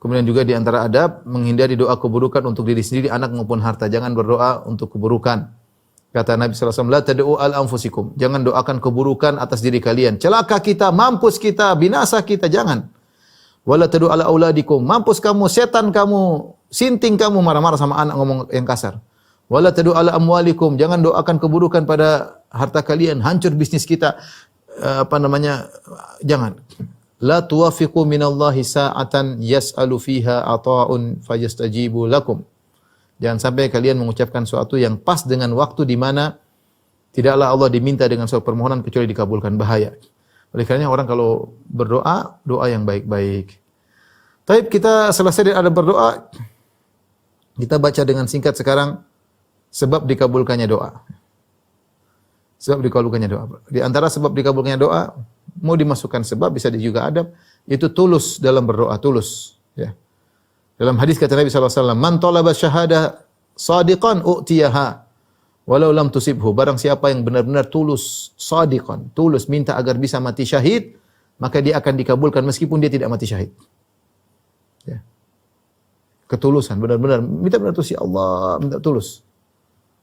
Kemudian juga di antara adab menghindari doa keburukan untuk diri sendiri, anak maupun harta. Jangan berdoa untuk keburukan. Kata Nabi sallallahu alaihi wasallam, "La tad'u al-anfusikum." Jangan doakan keburukan atas diri kalian. Celaka kita, mampus kita, binasa kita, jangan. Wala tad'u ala auladikum. Mampus kamu, setan kamu, sinting kamu, marah-marah sama anak ngomong yang kasar. Wala tad'u ala amwalikum. Jangan doakan keburukan pada harta kalian, hancur bisnis kita. Jangan. La tuwafiqu minallahi sa'atan yas'alu fiha ata'un fayastajibu lakum. Jangan sampai kalian mengucapkan sesuatu yang pas dengan waktu di mana tidaklah Allah diminta dengan suatu permohonan kecuali dikabulkan, bahaya. Oleh karena orang kalau berdoa, doa yang baik-baik. Taib, kita selesai dari adab berdoa, kita baca dengan singkat sekarang sebab dikabulkannya doa. Sebab dikabulkannya doa. Di antara sebab dikabulkannya doa, mau dimasukkan sebab, bisa juga adab, itu tulus dalam berdoa, tulus. Ya. Dalam hadis kata Nabi SAW, "Man talaba syahada sadiqan u'tiyaha, walau lam tusibhu." Barang siapa yang benar-benar tulus, sadiqan, tulus, minta agar bisa mati syahid, maka dia akan dikabulkan meskipun dia tidak mati syahid. Ya. Ketulusan, benar-benar, minta benar tulus, ya Allah, minta tulus.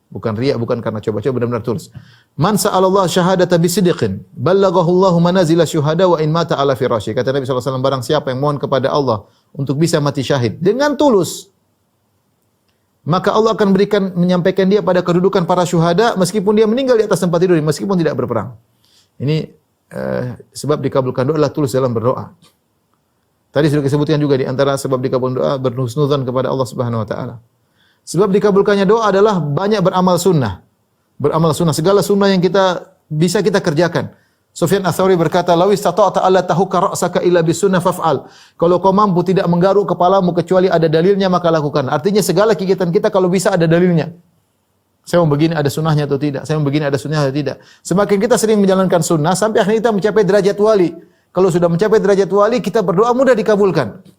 Bukan riya, bukan karena coba-coba, benar-benar tulus. Man sa'alallah syahadata bisidqin, ballaghahu Allahu manazila syuhada wa in mata ala firasyi. Kata Nabi SAW, barang siapa yang mohon kepada Allah untuk bisa mati syahid dengan tulus, maka Allah akan menyampaikan dia pada kedudukan para syuhada meskipun dia meninggal di atas tempat tidur, meskipun tidak berperang. Ini sebab dikabulkan doa adalah tulus dalam berdoa. Tadi sudah disebutkan juga di antara sebab dikabulkan doa berhusnudzon kepada Allah Subhanahu wa taala. Sebab dikabulkannya doa adalah banyak beramal sunnah. Beramal sunnah, segala sunnah yang bisa kita kerjakan. Sufyan Ats-Tsauri berkata, "Law istata'ta alla tahukka ra'saka illa bisunnah faf'al." Kalau kau mampu tidak menggaruk kepalamu kecuali ada dalilnya, maka lakukan. Artinya segala kegiatan kita kalau bisa ada dalilnya. Saya mau begini, ada sunnahnya atau tidak? Saya mau begini, ada sunnahnya atau tidak? Semakin kita sering menjalankan sunnah, sampai akhirnya kita mencapai derajat wali. Kalau sudah mencapai derajat wali, kita berdoa mudah dikabulkan.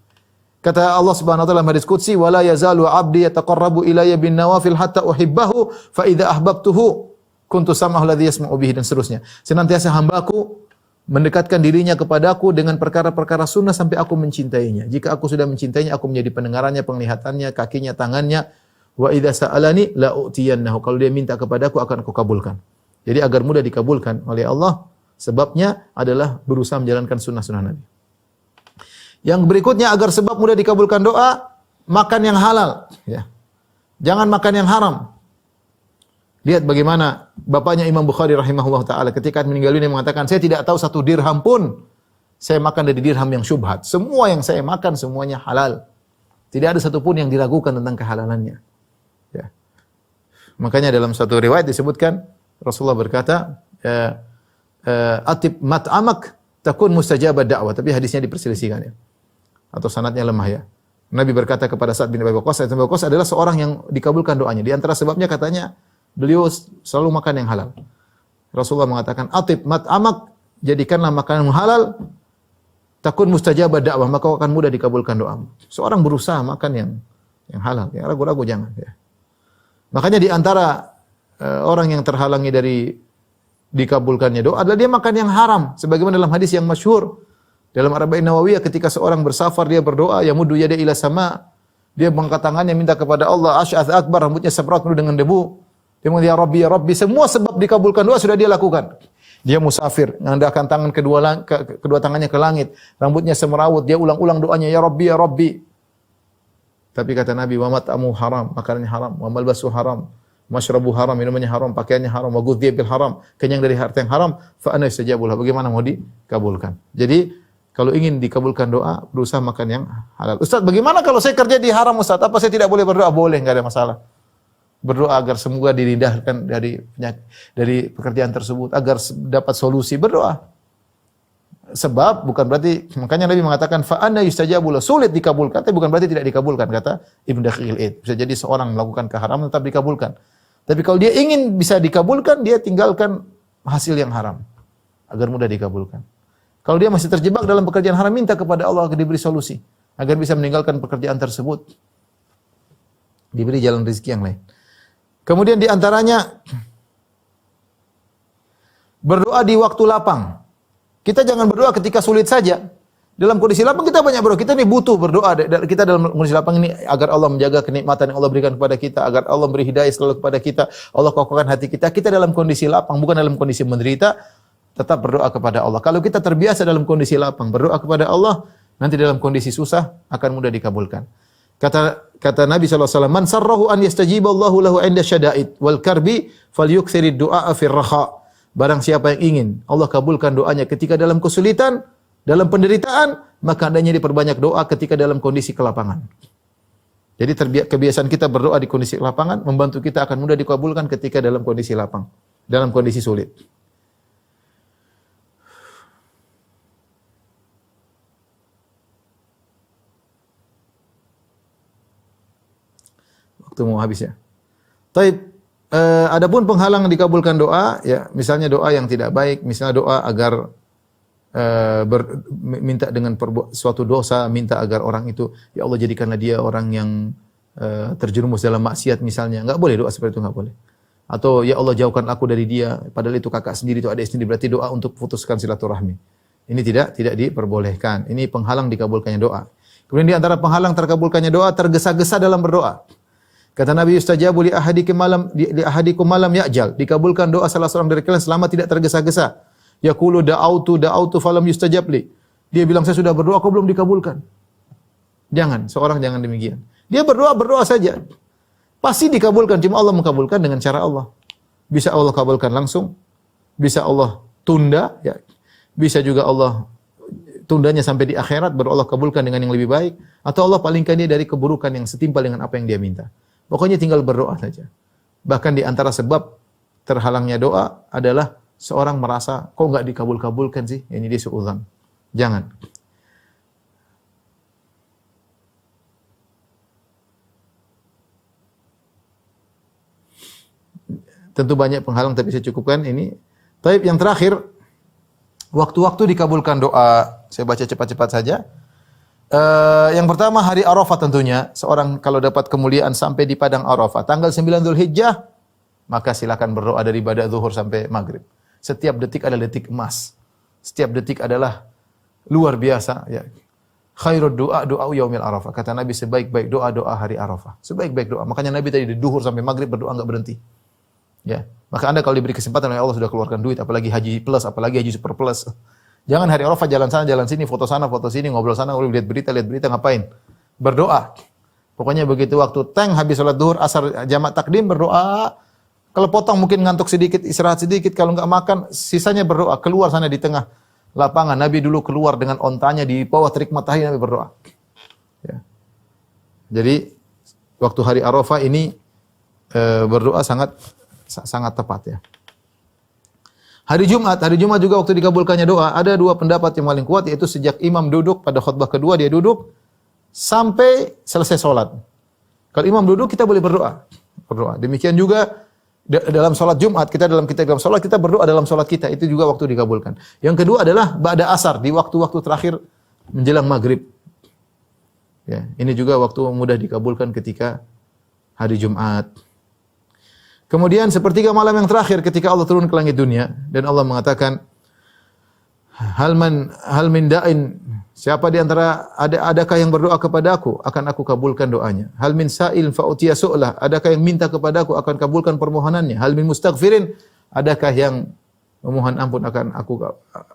Kata Allah Subhanahu wa taala dalam hadis qudsi, "Wala yazalu 'abdi yataqarrabu ilayya bin nawafil hatta uhibbahu, fa idza ahbabtuhu kuntu sam'ahu alladhi yasma'u bihi," dan seterusnya. Senantiasa hambaku mendekatkan dirinya kepadaku dengan perkara-perkara sunnah sampai aku mencintainya. Jika aku sudah mencintainya, aku menjadi pendengarannya, penglihatannya, kakinya, tangannya. Wa idza sa'alani la u'tiyannahu. Kalau dia minta kepadaku akan aku kabulkan. Jadi agar mudah dikabulkan oleh Allah, sebabnya adalah berusaha menjalankan sunnah-sunnah Nabi. Yang berikutnya agar sebab mudah dikabulkan doa, makan yang halal, ya. Jangan makan yang haram. Lihat bagaimana bapaknya Imam Bukhari rahimahullah taala ketika meninggal dunia mengatakan, "Saya tidak tahu satu dirham pun saya makan dari dirham yang syubhat. Semua yang saya makan semuanya halal. Tidak ada satu pun yang diragukan tentang kehalalannya." Ya. Makanya dalam satu riwayat disebutkan Rasulullah berkata, "Atib mat'amak takun mustajabad da'wah." Tapi hadisnya diperselisihkan, ya. Atau sanadnya lemah, ya. Nabi berkata kepada Sa'ad bin Abi Waqqas, Sa'ad bin Abi Waqqas adalah seorang yang dikabulkan doanya. Di antara sebabnya katanya beliau selalu makan yang halal. Rasulullah mengatakan, "Atib mat'amak," jadikanlah makanan halal, takun mustajabad da'wah, maka akan mudah dikabulkan doamu. Seorang berusaha makan yang halal, yang ragu-ragu jangan, ya. Makanya di antara orang yang terhalangi dari dikabulkannya doa adalah dia makan yang haram. Sebagaimana dalam hadis yang masyhur dalam Arba'in Nawawiyah, ketika seorang bersafar dia berdoa, ya muddu yada ila sama, dia mengangkat tangannya minta kepada Allah, asy'ats akbar, rambutnya semprot penuh dengan debu. Dia mengatakan, ya Rabbi, semua sebab dikabulkan doa sudah dia lakukan. Dia musafir, mengandalkan tangan kedua tangannya ke langit, rambutnya semerawut, dia ulang-ulang doanya, ya Rabbi, ya Rabbi. Tapi kata Nabi, wa mat'amu haram, makanannya haram, wa malbasu haram, masyrabu haram, minumannya haram, pakaiannya haram, wa ghudhiya bil haram, kenyang dari harta yang haram, fa ana yustajabu lahu. Bagaimana mau dikabulkan? Jadi kalau ingin dikabulkan doa, berusaha makan yang halal. Ustaz, bagaimana kalau saya kerja di haram, Ustaz? Apa saya tidak boleh berdoa? Boleh, enggak ada masalah. Berdoa agar semoga diridahkan dari pekerjaan tersebut, agar dapat solusi, berdoa. Sebab bukan berarti, makanya Nabi mengatakan fa anna yustajabu lahu, sulit dikabulkan, tapi bukan berarti tidak dikabulkan, kata Ibnu Daqiqil Id. Bisa jadi seorang melakukan keharaman tetap dikabulkan. Tapi kalau dia ingin bisa dikabulkan, dia tinggalkan hasil yang haram agar mudah dikabulkan. Kalau dia masih terjebak dalam pekerjaan haram, minta kepada Allah agar diberi solusi, agar bisa meninggalkan pekerjaan tersebut, diberi jalan rezeki yang lain. Kemudian di antaranya berdoa di waktu lapang. Kita jangan berdoa ketika sulit saja. Dalam kondisi lapang kita banyak berdoa. Kita ini butuh berdoa. Kita dalam kondisi lapang ini agar Allah menjaga kenikmatan yang Allah berikan kepada kita, agar Allah beri hidayah selalu kepada kita, Allah kokohkan hati kita. Kita dalam kondisi lapang, bukan dalam kondisi menderita, tetap berdoa kepada Allah. Kalau kita terbiasa dalam kondisi lapang, berdoa kepada Allah, nanti dalam kondisi susah akan mudah dikabulkan. Kata Nabi SAW, "Man sarrahu an yastajiba Allahu lahu 'inda syada'id wal karbi falyukthirid du'a fir raha." Barang siapa yang ingin Allah kabulkan doanya ketika dalam kesulitan, dalam penderitaan, maka hendaknya diperbanyak doa ketika dalam kondisi kelapangan. Jadi kebiasaan kita berdoa di kondisi lapangan membantu kita akan mudah dikabulkan ketika dalam kondisi lapang, dalam kondisi sulit. Waktu mau habis ya. Taib, adapun penghalang dikabulkan doa, ya misalnya doa yang tidak baik, misalnya doa agar minta dengan suatu dosa, minta agar orang itu, ya Allah jadikanlah dia orang yang terjerumus dalam maksiat misalnya. Enggak boleh doa seperti itu, enggak boleh. Atau ya Allah jauhkan aku dari dia, padahal itu kakak sendiri, itu adik sendiri, berarti doa untuk putuskan silaturahmi. Ini tidak diperbolehkan. Ini penghalang dikabulkannya doa. Kemudian di antara penghalang terkabulkannya doa, tergesa-gesa dalam berdoa. Kata Nabi, yustajabu li ahadikum malam ya'jal. Dikabulkan doa salah seorang dari kalian selama tidak tergesa-gesa. Yaqulu da'autu falam yustajab li. Dia bilang saya sudah berdoa kok belum dikabulkan. Jangan demikian. Dia berdoa saja. Pasti dikabulkan, cuma Allah mengabulkan dengan cara Allah. Bisa Allah kabulkan langsung, bisa Allah tunda, ya. Bisa juga Allah tundanya sampai di akhirat baru Allah kabulkan dengan yang lebih baik, atau Allah palingkan dia dari keburukan yang setimpal dengan apa yang dia minta. Pokoknya tinggal berdoa saja. Bahkan di antara sebab terhalangnya doa adalah seorang merasa, kok enggak dikabul-kabulkan sih? Ini dia suudzon. Jangan. Tentu banyak penghalang, tapi saya cukupkan ini. Taib yang terakhir, waktu-waktu dikabulkan doa. Saya baca cepat-cepat saja. Yang pertama hari Arafah tentunya. Seorang kalau dapat kemuliaan sampai di padang Arafah. Tanggal 9 Dzulhijjah, maka silakan berdoa dari ibadah zuhur sampai maghrib. Setiap detik adalah detik emas. Setiap detik adalah luar biasa. Ya. Khairud doa yaumil Arafah. Kata Nabi sebaik-baik doa hari Arafah. Sebaik-baik doa. Makanya Nabi tadi di duhur sampai maghrib berdoa enggak berhenti. Ya. Maka Anda kalau diberi kesempatan oleh Allah sudah keluarkan duit, apalagi haji plus, apalagi haji super plus. Jangan hari Arafah jalan sana, jalan sini, foto sana, foto sini, ngobrol sana, lihat berita, ngapain? Berdoa. Pokoknya begitu waktu habis salat duhur, asar, jamak takdim berdoa. Kalau potong mungkin ngantuk sedikit, istirahat sedikit, kalau enggak makan, sisanya berdoa. Keluar sana di tengah lapangan. Nabi dulu keluar dengan ontanya di bawah terik matahari, Nabi berdoa. Ya. Jadi, waktu hari Arafah ini berdoa sangat tepat ya. Hari Jumat juga waktu dikabulkannya doa, ada dua pendapat yang paling kuat, yaitu sejak imam duduk pada khutbah kedua, dia duduk sampai selesai sholat. Kalau imam duduk, kita boleh berdoa. Demikian juga dalam sholat Jumat, dalam sholat kita berdoa dalam sholat kita, itu juga waktu dikabulkan. Yang kedua adalah ba'da asar, di waktu-waktu terakhir menjelang maghrib. Ya, ini juga waktu mudah dikabulkan ketika hari Jumat. Kemudian sepertiga malam yang terakhir ketika Allah turun ke langit dunia dan Allah mengatakan, hal min da'in, siapa di antara adakah yang berdoa kepadaku akan aku kabulkan doanya. Hal min sa'il fa utiya su'lah, adakah yang minta kepadaku akan kabulkan permohonannya. Hal min mustaghfirin, adakah yang memohon ampun akan aku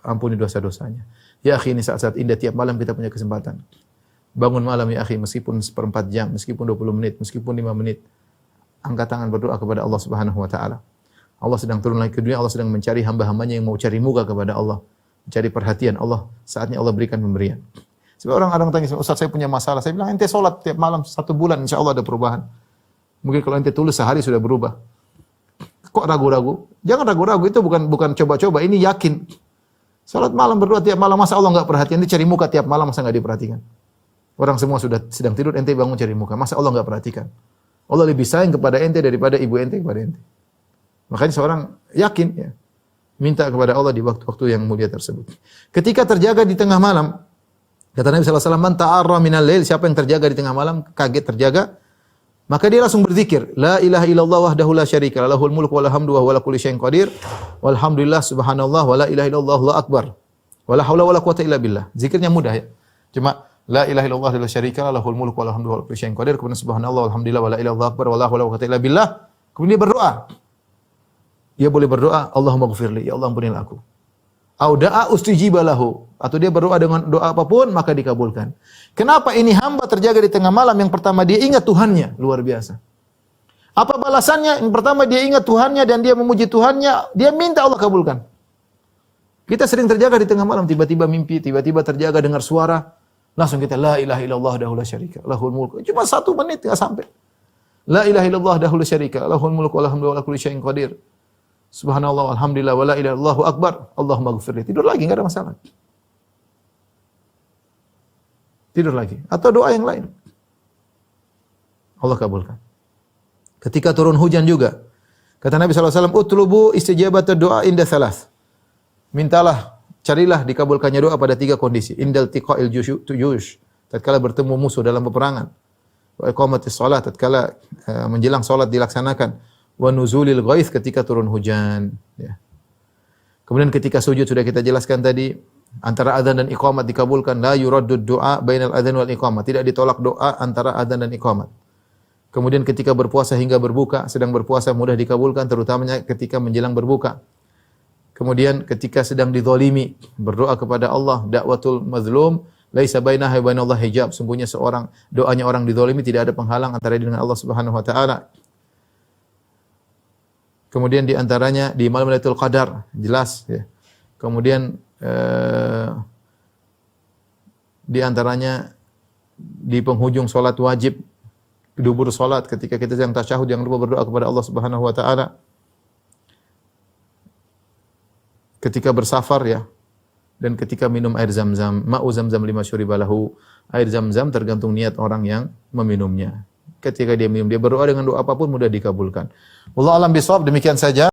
ampuni dosa-dosanya. Ya akhi, ini saat-saat indah, tiap malam kita punya kesempatan. Bangun malam ya akhi, meskipun seperempat jam, meskipun 20 menit, meskipun 5 menit. Angkat tangan berdoa kepada Allah Subhanahu wa taala. Allah sedang turun lagi ke dunia, Allah sedang mencari hamba-hambanya yang mau cari muka kepada Allah, mencari perhatian Allah. Saatnya Allah berikan pemberian. Sebab orang-orang tanya, Ustaz saya punya masalah. Saya bilang ente salat tiap malam 1 bulan, insyaallah ada perubahan. Mungkin kalau ente tulis sehari sudah berubah. Kok ragu-ragu? Jangan ragu-ragu, itu bukan coba-coba, ini yakin. Salat malam berdoa tiap malam, masa Allah enggak perhatian? Ente cari muka tiap malam, masa enggak diperhatikan? Orang semua sudah sedang tidur, ente bangun cari muka, masa Allah enggak perhatikan? Allah lebih sayang kepada ente daripada ibu ente kepada ente. Makanya seorang yakin ya, minta kepada Allah di waktu-waktu yang mulia tersebut. Ketika terjaga di tengah malam, kata Nabi SAW, man ta'arra minal lail, siapa yang terjaga di tengah malam, kaget terjaga, maka dia langsung berzikir, la ilaha illallah wahdahu la syarika lah, lahul mulku wal hamdu wa huwa ala kulli syai'in qadir, walhamdulillah subhanallah wa la ilaha illallah Allahu akbar. Wala haula wala quwata illa billah. Zikirnya mudah ya. Cuma la ilaha illallah la syarika lah, lahul mulku wa lahul hamdu wa huwa ala kulli syai'in qadir. Kemudian subhanallah walhamdulillah wala ilaha illallah akbar wala haula wala quwata illa billah. Kemudian dia berdoa. Dia boleh berdoa, Allahumma ghfirli, ya Allah ampunilah aku. Au da'a ustijiba lahu, atau dia berdoa dengan doa apapun maka dikabulkan. Kenapa ini hamba terjaga di tengah malam? Yang pertama dia ingat Tuhannya, luar biasa. Apa balasannya? Yang pertama dia ingat Tuhannya dan dia memuji Tuhannya, dia minta Allah kabulkan. Kita sering terjaga di tengah malam, tiba-tiba mimpi, tiba-tiba terjaga dengar suara, langsung kita la ilaha illallah wahdahu la syarika lahul mulku. Cuma 1 menit enggak sampai. La ilaha illallah wahdahu la syarika lahul mulku wa lahul hamdu wa ala kulli syai'in qadir. Subhanallah walhamdulillah wala ilaha illallah akbar. Allahumma ghfirli. Tidur lagi enggak ada masalah. Tidur lagi atau doa yang lain. Allah kabulkan. Ketika turun hujan juga. Kata Nabi sallallahu alaihi wasallam, "Utlubu istijabatad du'a inda thalath." Mintalah, carilah dikabulkannya doa pada 3 kondisi. Indal tiqa'il juyush, tatkala bertemu musuh dalam peperangan. Wa iqamatis shalah, tatkala menjelang salat dilaksanakan. Wa nuzulil ghaits, ketika turun hujan, ya. Kemudian ketika sujud sudah kita jelaskan tadi, antara adzan dan iqamat dikabulkan. La yuraddud du'a bainal adzan wal iqamah, tidak ditolak doa antara adzan dan iqamat. Kemudian ketika berpuasa hingga berbuka, sedang berpuasa mudah dikabulkan, terutamanya ketika menjelang berbuka. Kemudian ketika sedang dizalimi, berdoa kepada Allah, dakwatul mazlum laisa bainaha wa bainallahi hijab. Sungguhnya doanya orang dizalimi tidak ada penghalang antara dia dengan Allah Subhanahu wa taala. Kemudian di antaranya di malam Lailatul Qadar, jelas ya. Kemudian di antaranya di penghujung salat wajib, dubur salat, ketika kita sedang tasyahud jangan lupa berdoa kepada Allah Subhanahu wa taala. Ketika bersafar ya, dan ketika minum air zam-zam, ma'u zam-zam lima syuribalahu, air zam-zam tergantung niat orang yang meminumnya. Ketika dia minum, dia berdoa dengan doa apapun mudah dikabulkan. Wallahu a'lam bishawab, demikian saja.